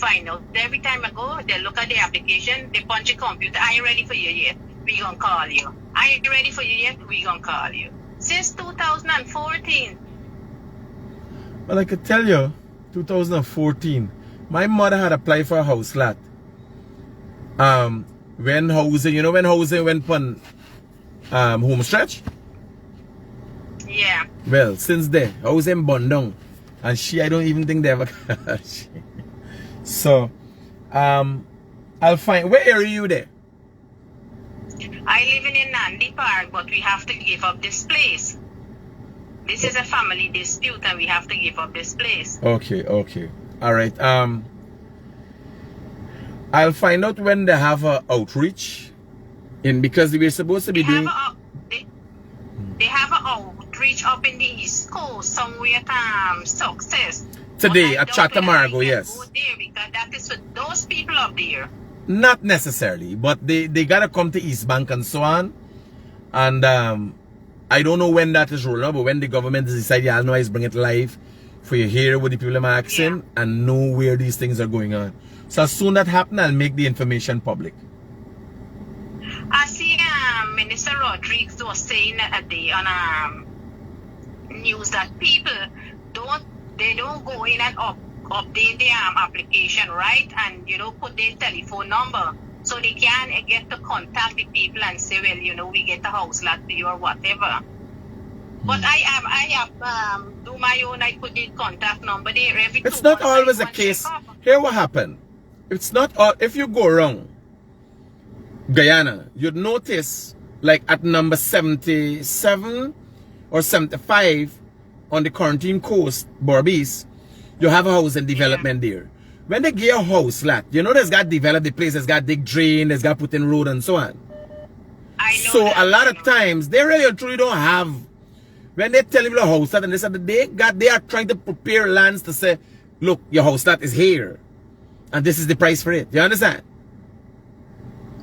Speaker 3: Every time I go, they look at the application, they punch a computer. I ain't ready for you yet. We gonna call you. I ain't ready for you yet. We gonna call you. Since 2014.
Speaker 1: Well, I could tell you, 2014, my mother had applied for a house lot. When housing, you know when housing went on home stretch?
Speaker 3: Yeah.
Speaker 1: Well, since then, housing burned down. And I don't even think they ever catch. So, I'll find, where area are you there?
Speaker 3: I live in Nandi Park, but we have to give up this place. This is a family dispute and we have to give up this place.
Speaker 1: Okay. All right. I'll find out when they have a outreach because we're supposed to be doing...
Speaker 3: They have an outreach up in the East Coast, somewhere Success.
Speaker 1: Today at Chattamargo, yes.
Speaker 3: Go there because that is for those people up there.
Speaker 1: Not necessarily, but they gotta come to East Bank and so on. And I don't know when that is rolling out, but when the government decide, I'll know, bring it live for you hear what the people are asking and know where these things are going on. So as soon as that happens, I'll make the information public.
Speaker 3: I see Minister Rodriguez was saying a day on news that people don't go in and update their application, right? And put their telephone number so they can get to contact the people and say, well, we get a house lot for you or whatever. But I do my own. I put the contact number there every 2 months.
Speaker 1: It's not always a case. Here what happened. It's not all. If you go wrong, Guyana, you'd notice like at number 77 or 75 on the Quarantine Coast, Barbies, you have a housing development there. When they get a house lot, there's got developed, the place has got dig drain, there's got put in road and so on.
Speaker 3: I know
Speaker 1: so
Speaker 3: that.
Speaker 1: A lot of times they really and truly don't have, when they tell you a house lot and they are trying to prepare lands to say, look, your house lot is here and this is the price for it. You understand?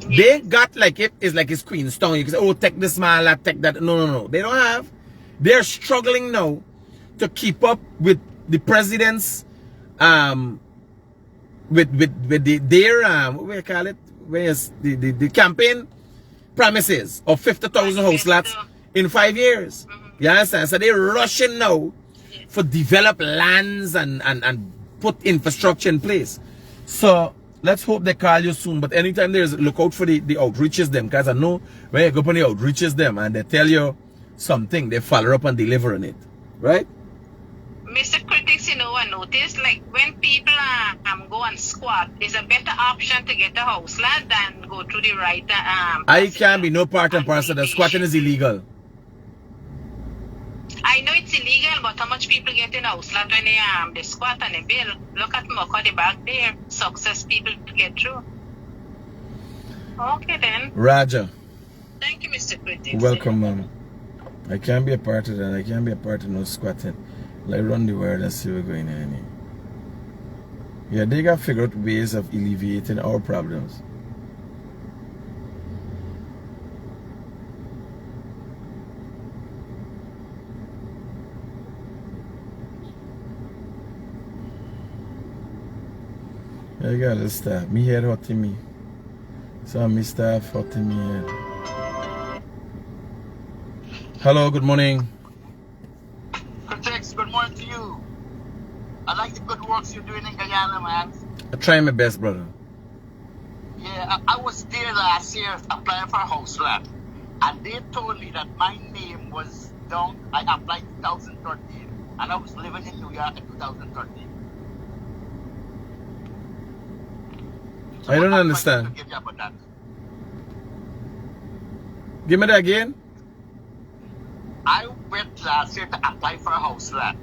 Speaker 1: They got it's Queenstown. You can say, oh, take this small lot, take that. No. They don't have. They're struggling now to keep up with the president's with their what do you call it? Where's the campaign promises of 50,000 house lots in 5 years. You understand? So they're rushing now for develop lands and put infrastructure in place. So let's hope they call you soon. But anytime look out for the outreaches them, because I know when you go up on the outreaches them and they tell you something, they follow up and deliver on it. Right?
Speaker 3: Mr. Critics, I noticed like when people go and squat, is a better option to get a house lot than go through the right.
Speaker 1: I can't be no part and parcel. The squatting is illegal.
Speaker 3: I know it's illegal, but how much people get in a house lot when they squat and they build? Look at Moko, the back there. Success people to get through. Okay then.
Speaker 1: Raja.
Speaker 3: Thank you, Mr. Critics.
Speaker 1: Welcome, ma'am. I can't be a part of that. I can't be a part of no squatting. Like run the word and see what's going on. Yeah, they got to figure out ways of alleviating our problems. Yeah, you gotta stop. Me head hurting me. So me staff hurting me head. Hello, good morning.
Speaker 5: Critics, good morning to you. I like the good works you're doing in Guyana, man.
Speaker 1: I try my best, brother.
Speaker 5: Yeah, I was there last year applying for a house lot. And they told me that my name was down. I applied in 2013. And I was living in New York in 2013.
Speaker 1: I don't understand.
Speaker 5: To give you about that.
Speaker 1: Give me that again.
Speaker 5: I went last year to apply for a house lot,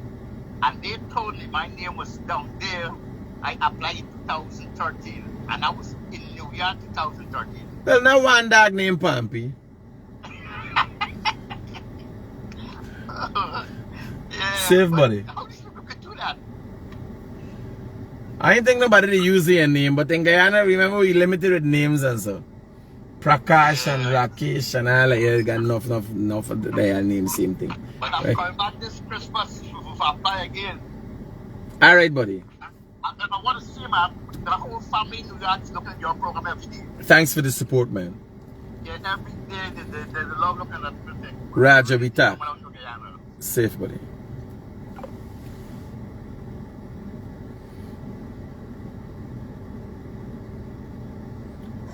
Speaker 5: and they told me my name was down there. I applied in 2013, and I was in New York 2013.
Speaker 1: Well, no one dog named Pampy.
Speaker 5: Yeah,
Speaker 1: Safe, buddy.
Speaker 5: How these people could do that?
Speaker 1: I ain't think nobody to use their name, but in Guyana, remember we limited with names and so. Prakash and Rakesh and all that, you got enough of their name, same thing.
Speaker 5: But I'm
Speaker 1: Right.
Speaker 5: coming back this Christmas to apply again.
Speaker 1: Alright, buddy.
Speaker 5: And I want to see, man, the whole family in New York is looking at your program every day.
Speaker 1: Thanks for the support, man.
Speaker 5: Yeah, every day they love looking at everything.
Speaker 1: Raja, we talk.
Speaker 5: Coming out to Guyana.
Speaker 1: Safe, buddy.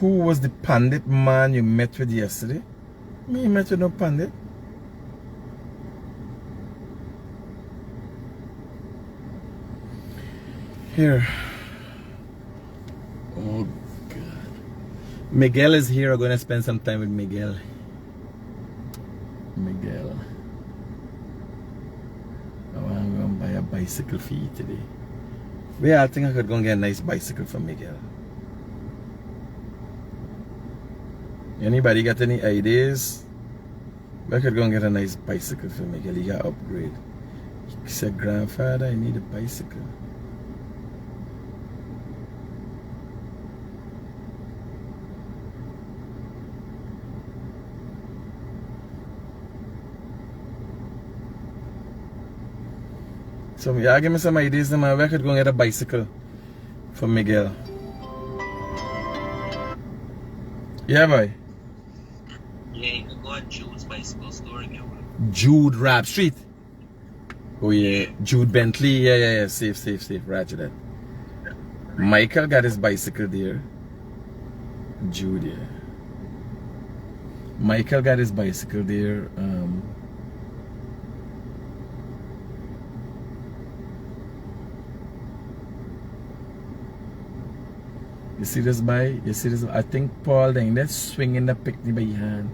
Speaker 1: Who was the pandit man you met with yesterday? Me met with no pandit. Here. Oh God. Miguel is here. I'm gonna spend some time with Miguel. Miguel. I'm gonna buy a bicycle for you today. Yeah, I think I could go and get a nice bicycle for Miguel. Anybody got any ideas? I could go and get a nice bicycle for Miguel. He got upgrade. He said, grandfather, I need a bicycle. So yeah, give me some ideas, man. I could go and get a bicycle for Miguel. Yeah, boy.
Speaker 6: Yeah, you can go to Jude's bicycle store and get one.
Speaker 1: Jude Rap Street. Oh yeah, Jude Bentley. Yeah. Safe. Roger that. Michael got his bicycle there. Jude, yeah. Michael got his bicycle there. You see this boy? You see this? I think Paul then that's swinging the picnic by your hand.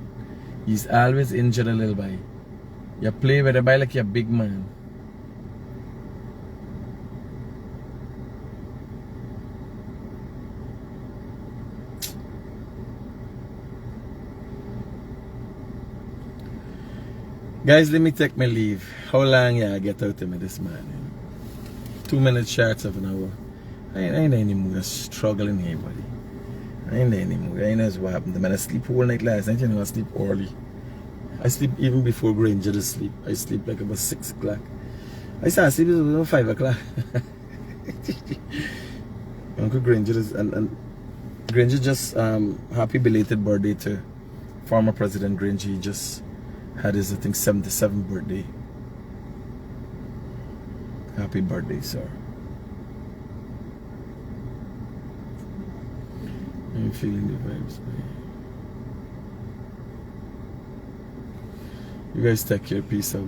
Speaker 1: He's always injured a little boy. You play with the boy like you're a big man. Guys, let me take my leave. How long I get out of me this morning? 2 minutes short of an hour. I ain't any mood. I'm struggling here, buddy. I ain't any mood. I ain't know what happened to me. I sleep all night last night. You know, I sleep early. I sleep even before Granger to sleep. I sleep like about 6 o'clock. I started sleeping about 5 o'clock. Uncle Granger and Granger just happy belated birthday to former President Granger. He just had his, I think, 77th birthday. Happy birthday, sir. I'm feeling the vibes, man. You guys take care. Peace out.